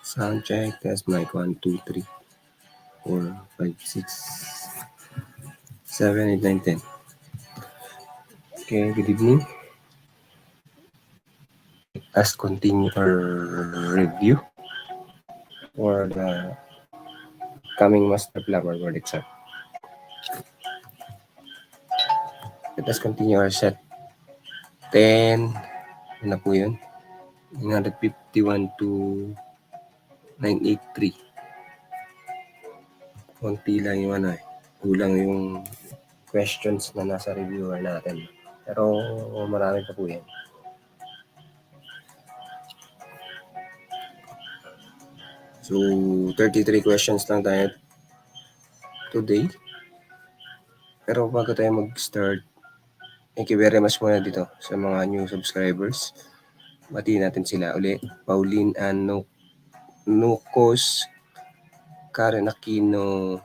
Sound check, test mic 1, 2, 3, 4, 5, 6, 7, 8, 9, 10. Okay, good evening. Let's continue our review for the coming Master Plumber Verdict Set. Let us continue our set 10. Ano na po yun? 951 to 983. Konti lang yung ano eh. Kulang yung questions na nasa reviewer natin. Pero marami pa po yan. So, 33 questions lang tayo today. Pero bago tayo mag-start, thank you very much muna dito sa mga new subscribers. Batiin natin sila uli. Pauline Anno Nukos, Karen Aquino,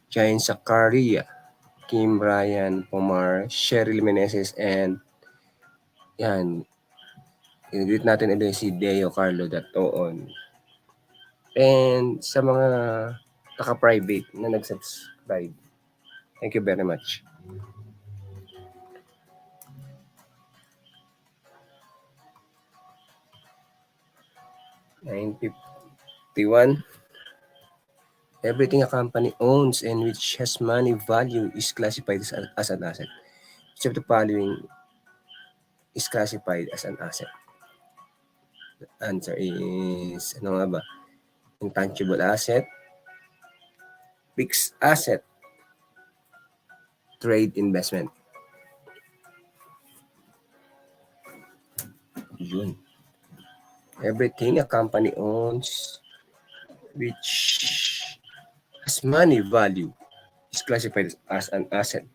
Engr.Sarah, Kim Ryan Pomar, Cheryl Meneses, and yan, i-greet natin ulit si Deo Carlo Datoon. And sa mga naka-private na nag-subscribe, thank you very much. $951. Everything a company owns and which has money value is classified as an asset. Which of the following is classified as an asset? The answer is, ano nga ba? Intangible asset, fixed asset, trade investment. Yun. Everything a company owns which has money value is classified as an asset.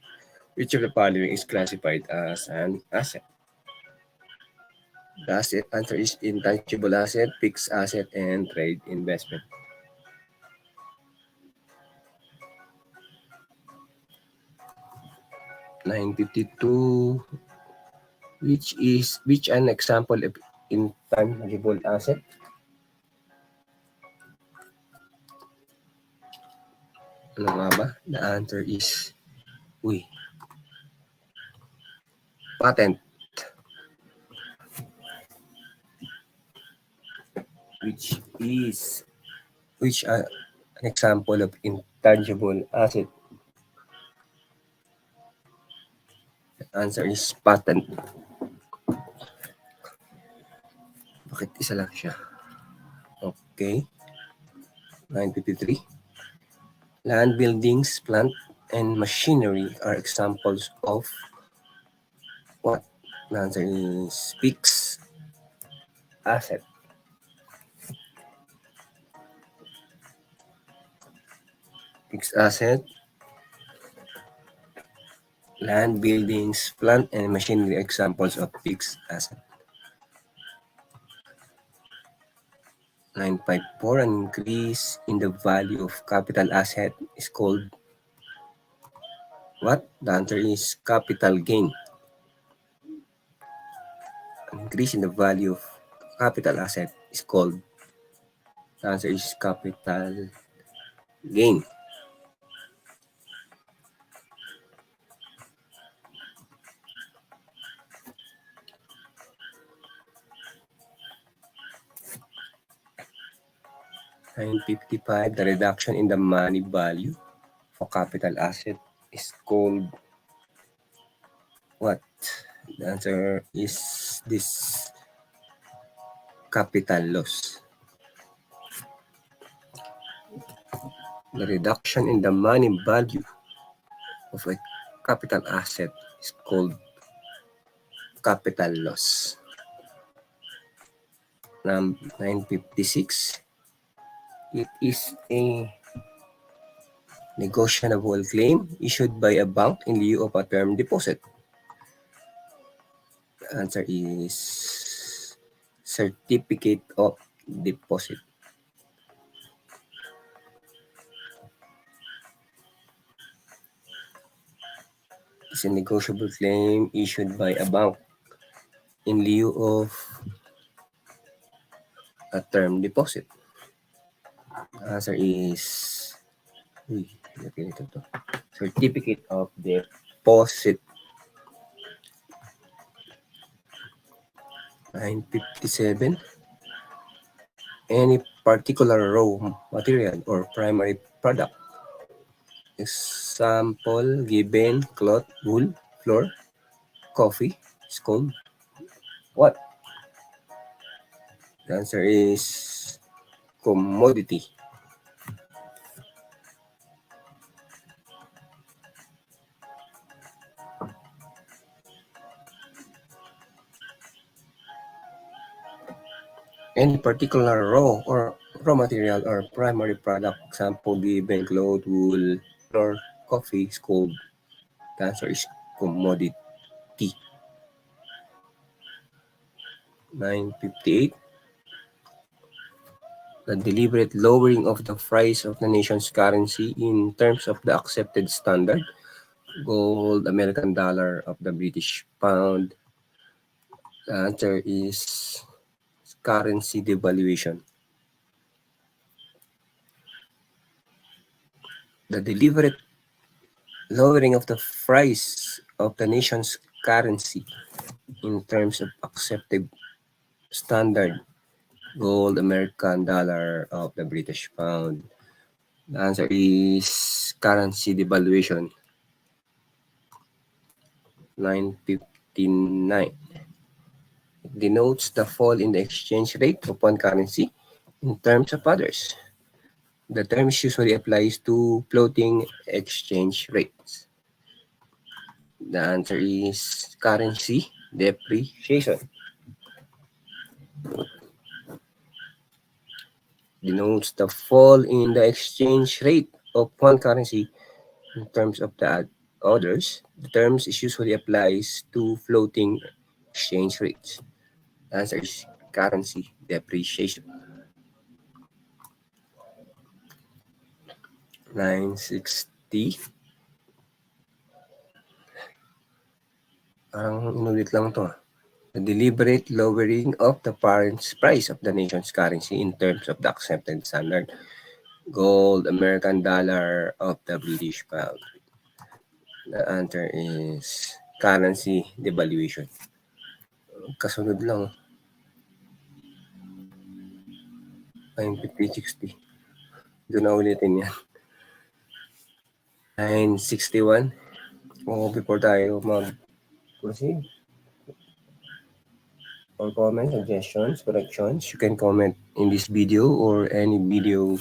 Which of the following is classified as an asset? The answer is intangible asset, fixed asset, and trade investment. $952. Which an example of intangible asset? Ano nga ba? The answer is patent. Which an example of intangible asset? The answer is patent. Bakit isa lang siya? Okay. 953. Land, buildings, plant, and machinery are examples of what? The answer is fixed asset. Fixed asset, land, buildings, plant, and machinery are examples of fixed asset. 954. An increase in the value of capital asset is called what? The answer is capital gain. An increase in the value of capital asset is called, the answer is capital gain. $955. The reduction in the money value for capital asset is called what? The answer is this capital loss. The reduction in the money value of a capital asset is called capital loss. 956. It is a negotiable claim issued by a bank in lieu of a term deposit. The answer is certificate of deposit. It's a negotiable claim issued by a bank in lieu of a term deposit. Answer is Certificate of Deposit. 957. Any particular raw material or primary product. Example given: cloth, wool, flour, coffee, scone. What? The answer is commodity. Any particular raw material or primary product. Example given: cloth, wool, flour, coffee, scone. The answer is commodity. 958. The deliberate lowering of the price of the nation's currency in terms of the accepted standard. Gold, American dollar, of the British pound. The answer is currency devaluation. The deliberate lowering of the price of the nation's currency in terms of accepted standard. Gold, American dollar, of the British pound. The answer is currency devaluation. 959. It denotes the fall in the exchange rate of one currency in terms of others. The term usually applies to floating exchange rates. The answer is currency depreciation. Denotes the fall in the exchange rate of one currency in terms of the others. The term usually applies to floating exchange rates. The answer is currency depreciation. 960. Parang inulit lang to. The deliberate lowering of the price of the nation's currency in terms of the accepted standard. Gold, American dollar, of the British pound. The answer is currency devaluation. Kasunod lang. 950-60. Doon na ulitin yan. 961. Before tayo mag-proceed, or comment, suggestions, corrections, you can comment in this video or any video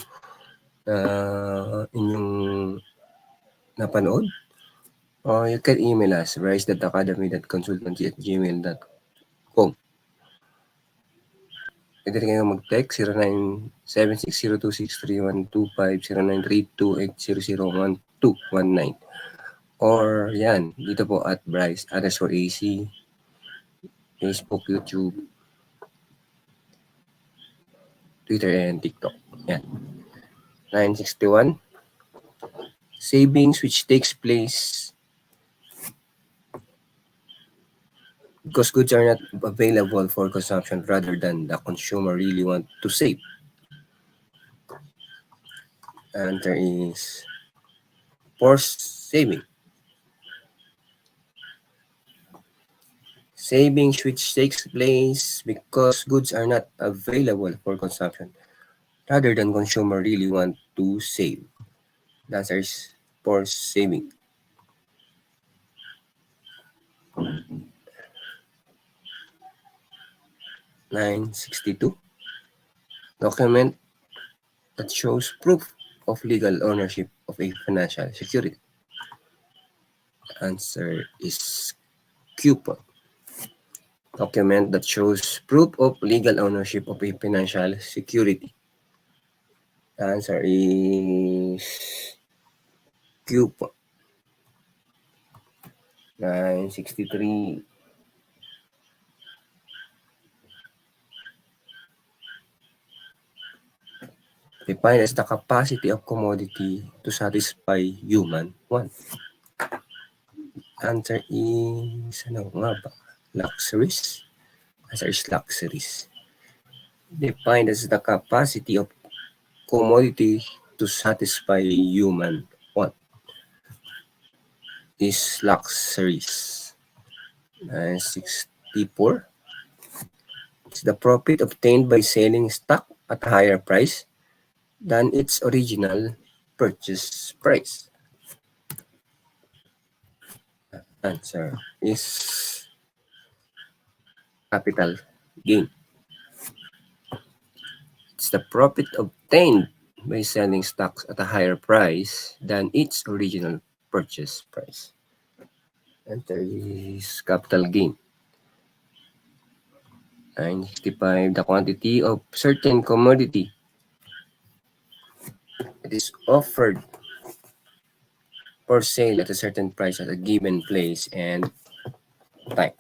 inyong napanood. Or you can email us, brice.academy.consultancy@gmail.com. Pwede rin kayo mag-text 0976-026-3125, 0932-800-1219. Or yan, dito po at Brice_AC, Facebook, YouTube, Twitter, and TikTok. Yan. 961. Savings which takes place because goods are not available for consumption rather than the consumer really want to save. And there is forced saving. Savings which takes place because goods are not available for consumption rather than consumer really want to save. The answer is forced saving. 962. Document that shows proof of legal ownership of a financial security. Answer is coupon. Document that shows proof of legal ownership of a financial security. The answer is coupon. 963. Defined as the capacity of commodity to satisfy human wants. Answer is ano nga ba? Luxuries. Answer is luxuries. Defined as the capacity of commodity to satisfy human want is luxuries. 964. It's the profit obtained by selling stock at a higher price than its original purchase price. Answer is capital gain. It's the profit obtained by selling stocks at a higher price than its original purchase price. Answer is capital gain. 965. The quantity of certain commodity it is offered for sale at a certain price at a given place and time.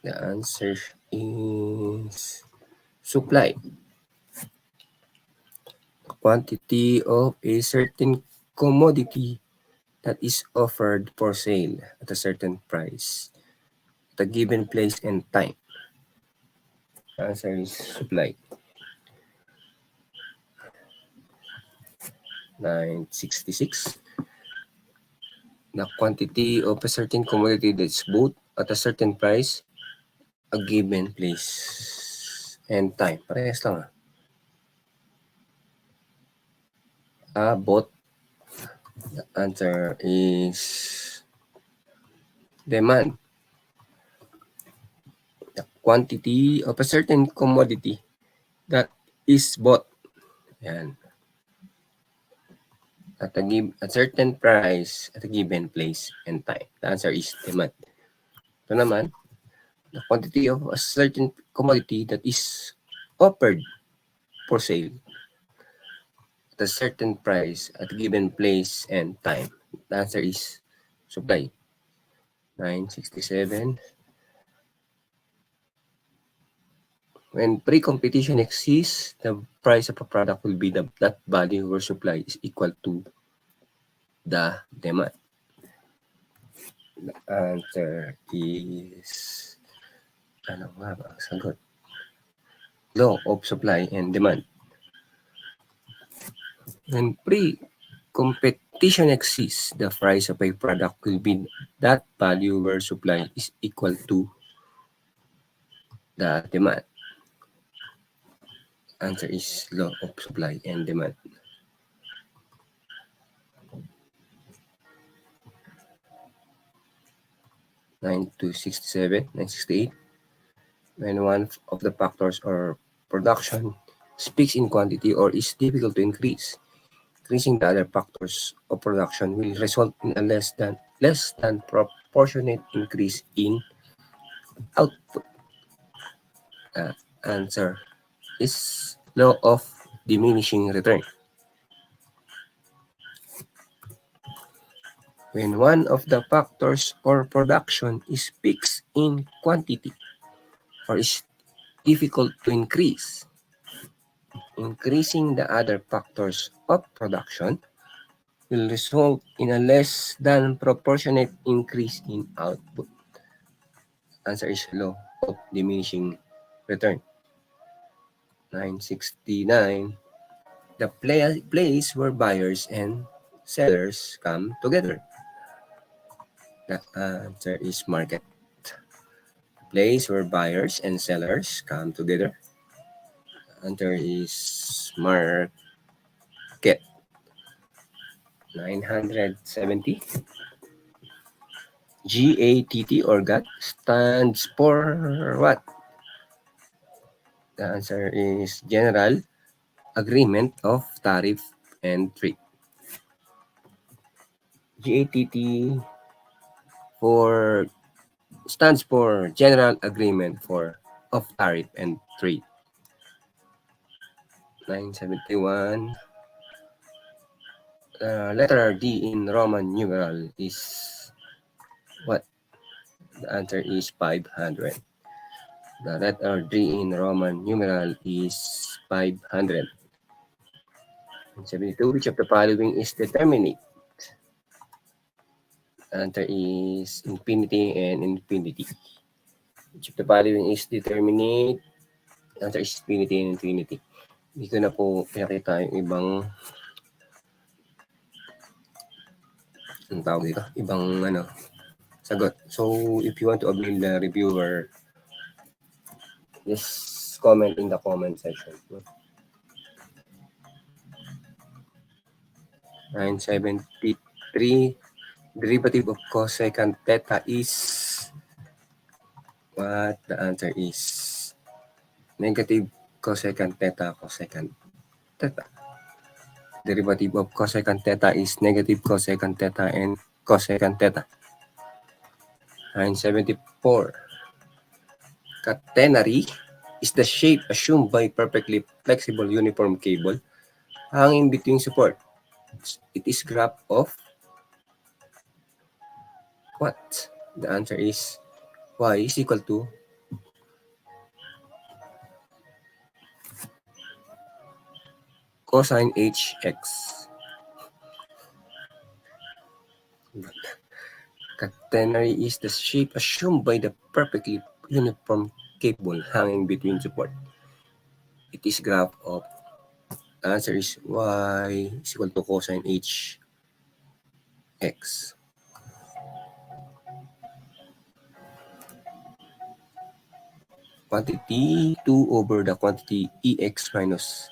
The answer is supply. The quantity of a certain commodity that is offered for sale at a certain price at a given place and time. The answer is supply. 966. The quantity of a certain commodity that is bought at a certain price, a given place and time. Parehas lang bought. The answer is demand. The quantity of a certain commodity that is bought. Yan. At a certain price at a given place and time. The answer is demand. Ito naman, the quantity of a certain commodity that is offered for sale at a certain price at a given place and time. The answer is supply. 967. When pre-competition exists, the price of a product will be that value where supply is equal to the demand. The answer is ano nga ba ang sagot? Law of supply and demand. When pre-competition exists, the price of a product will be that value where supply is equal to the demand. Answer is law of supply and demand. 968. When one of the factors or production speaks in quantity or is difficult to increase, increasing the other factors of production will result in a less than proportionate increase in output. Answer is law of diminishing return. When one of the factors or production is fixed in quantity or is difficult to increase, increasing the other factors of production will result in a less than proportionate increase in output. Answer is law of diminishing return. 969. The place where buyers and sellers come together. The answer is market. Place where buyers and sellers come together. The answer is market. 970. GATT or GATT stands for what? The answer is General Agreement of Tariff and Trade. GATT stands for General Agreement of Tariff and Trade. 971. Letter D in Roman numeral is what? The answer is 500. The letter D in Roman numeral is 500. 72. Which of the following is determinate? The answer is infinity and infinity. Which of the following is determinate? The answer is infinity and infinity. Hindi ko na po pinakita yung ibang tawag dito, ibang sagot. So, if you want to avail the reviewer, just comment in the comment section. 973, derivative of cosecant theta is what? The answer is negative cosecant theta cosecant theta. Derivative of cosecant theta is negative cosecant theta and cosecant theta. 974. Catenary is the shape assumed by perfectly flexible uniform cable hanging between support. It is graph of what? The answer is y is equal to cosine hx. Catenary is the shape assumed by the perfectly uniform cable hanging between support. It is graph of, the answer is y is equal to cosine hx. Quantity 2 over the quantity ex minus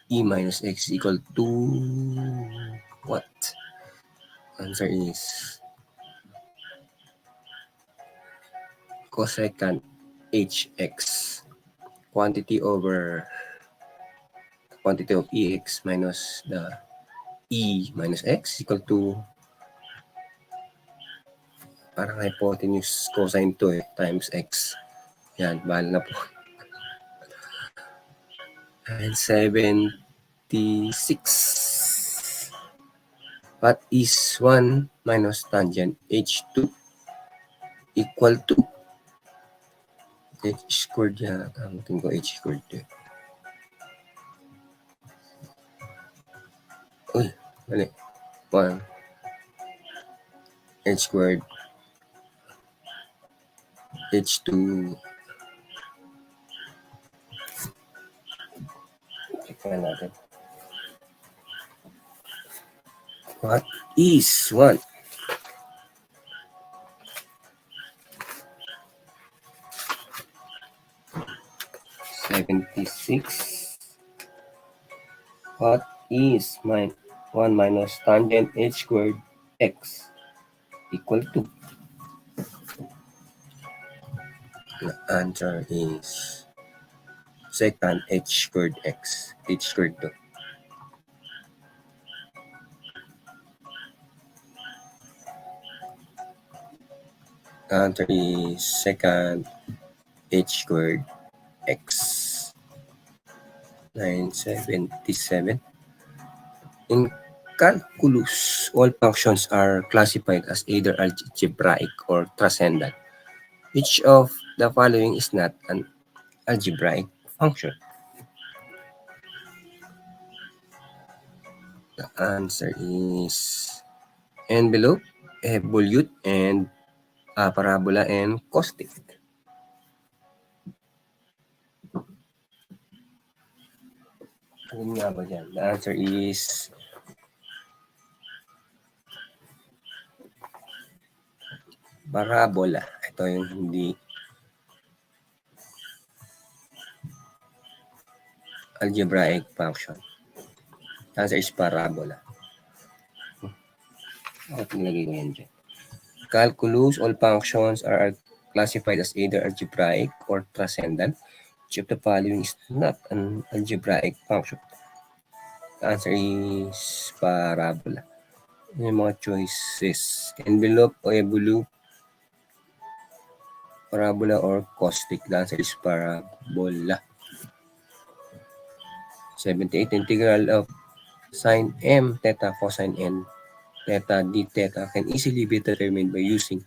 e minus x equal to what? Answer is cosecant hx. Quantity over quantity of ex minus the e minus x equal to parang hypotenuse cosine to times x. Yan, bahal na po. And 76. What is 1 minus tangent h2 equal to? H squared yan. Ang tingin ko h squared. Uy, mali. 1 h squared h2. Check natin. What is 1? What is 1 minus tangent h squared x equal to? The answer is secant h squared x. H squared to. The answer is secant h squared x. 977. In calculus, all functions are classified as either algebraic or transcendent. Which of the following is not an algebraic function? The answer is envelope, volute, and parabola and caustic. Ano nga ba dyan? The answer is parabola. Ito yung hindi algebraic function. The answer is parabola. Bakit nilagay ko yan dyan? Calculus, all functions are classified as either algebraic or transcendent. Which of the following is not an algebraic function? The answer is parabola. Yung mga choices. Envelope o volute, parabola or caustic. The answer is parabola. 78. Integral of sine m theta cosine n theta d theta can easily be determined by using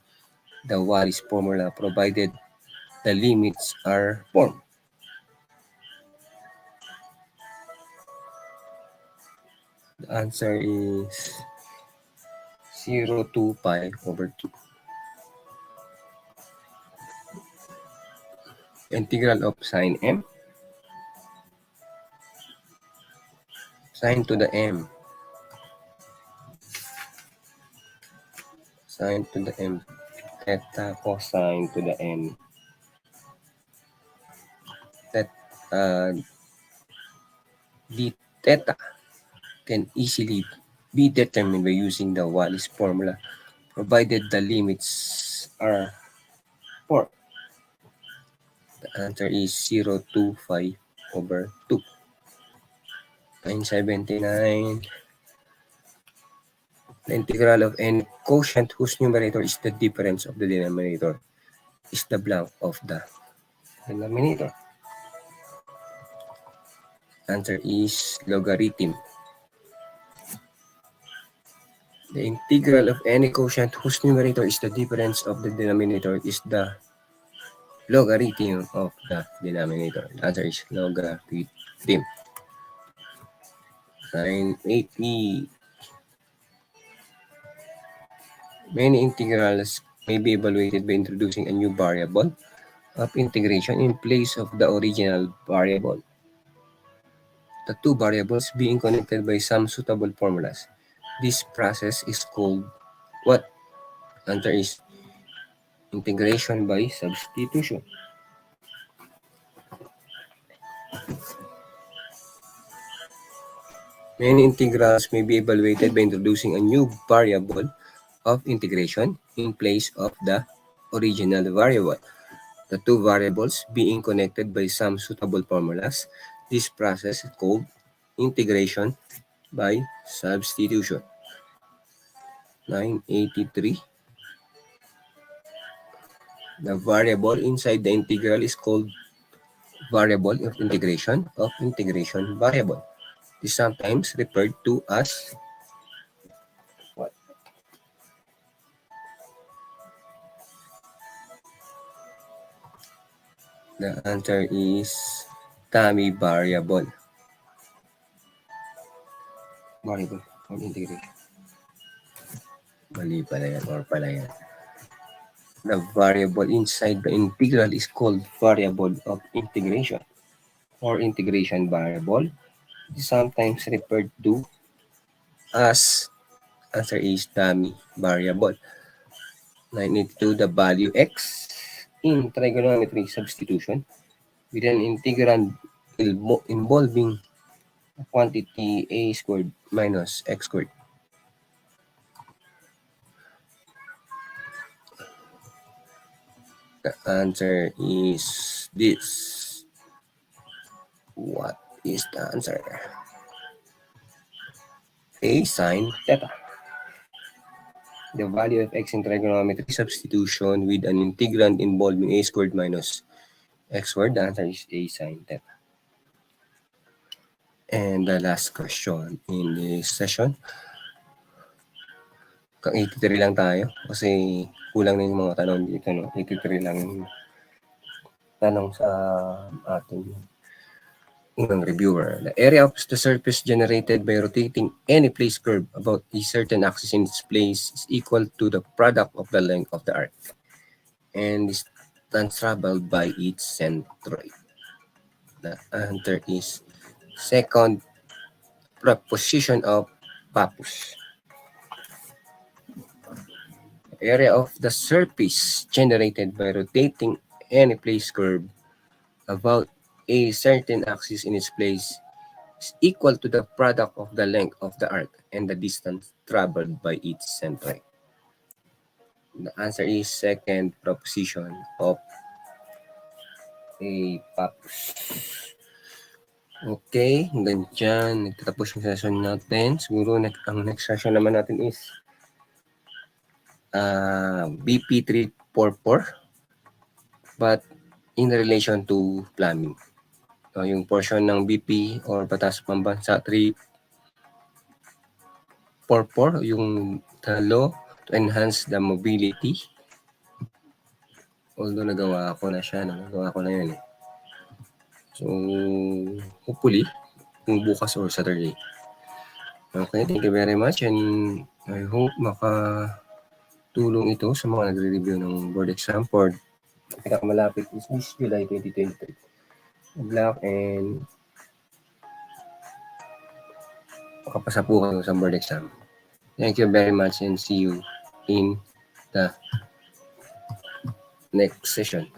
the Wallis formula provided the limits are formed. The answer is 0 to pi over 2. integral of sine m, sine to the m, sine to the m, theta cosine to the n, that d theta can easily be determined by using the Wallis formula, provided the limits are 4. The answer is 0.25/2. 979. The integral of any quotient whose numerator is the difference of the denominator is the blank of the denominator. Answer is logarithm. The integral of any quotient whose numerator is the difference of the denominator is the logarithm of the denominator. The answer is logarithm. 980. Many integrals may be evaluated by introducing a new variable of integration in place of the original variable. The two variables being connected by some suitable formulas. This process is called what? Answer is integration by substitution. Many integrals may be evaluated by introducing a new variable of integration in place of the original variable. The two variables being connected by some suitable formulas. This process is called integration by substitution. 983. The variable inside the integral is called variable of integration variable. This is sometimes referred to as what? The answer is dummy variable. Variable of integration. Mali pala yan or pala yan. The variable inside the integral is called variable of integration or integration variable. It is sometimes referred to as answer is dummy variable. 982. The value x in trigonometry substitution with an integrand involving quantity a squared minus x squared. The answer is this. What is the answer? A sine theta. The value of x in trigonometry substitution with an integrand involving a squared minus x squared. The answer is a sine theta. And the last question in this session. Kang 83 lang tayo kasi kulang na yung mga tanong dito. No? 83 lang yung tanong sa ating unang reviewer. The area of the surface generated by rotating any place curve about a certain axis in its place is equal to the product of the length of the arc and distance traveled by its centroid. The answer is second proposition of Pappus. The area of the surface generated by rotating any place curve about a certain axis in its place is equal to the product of the length of the arc and the distance traveled by its centroid. The answer is second proposition of a Pappus. Okay, hanggang dyan. Nagtatapos yung session natin. Siguro ang next session naman natin is BP 344 but in relation to plumbing. So, yung portion ng BP or Batas Pambansa 344, yung the law to enhance the mobility. Although nagawa ko na siya, nagawa ko na yun eh. So, hopefully, kung bukas or Saturday. Okay, thank you very much and I hope makatulong ito sa mga nagre-review ng board exam for Pinakamalapit is this July 2023. Good luck and makapasa po kayo sa board exam. Thank you very much and see you in the next session.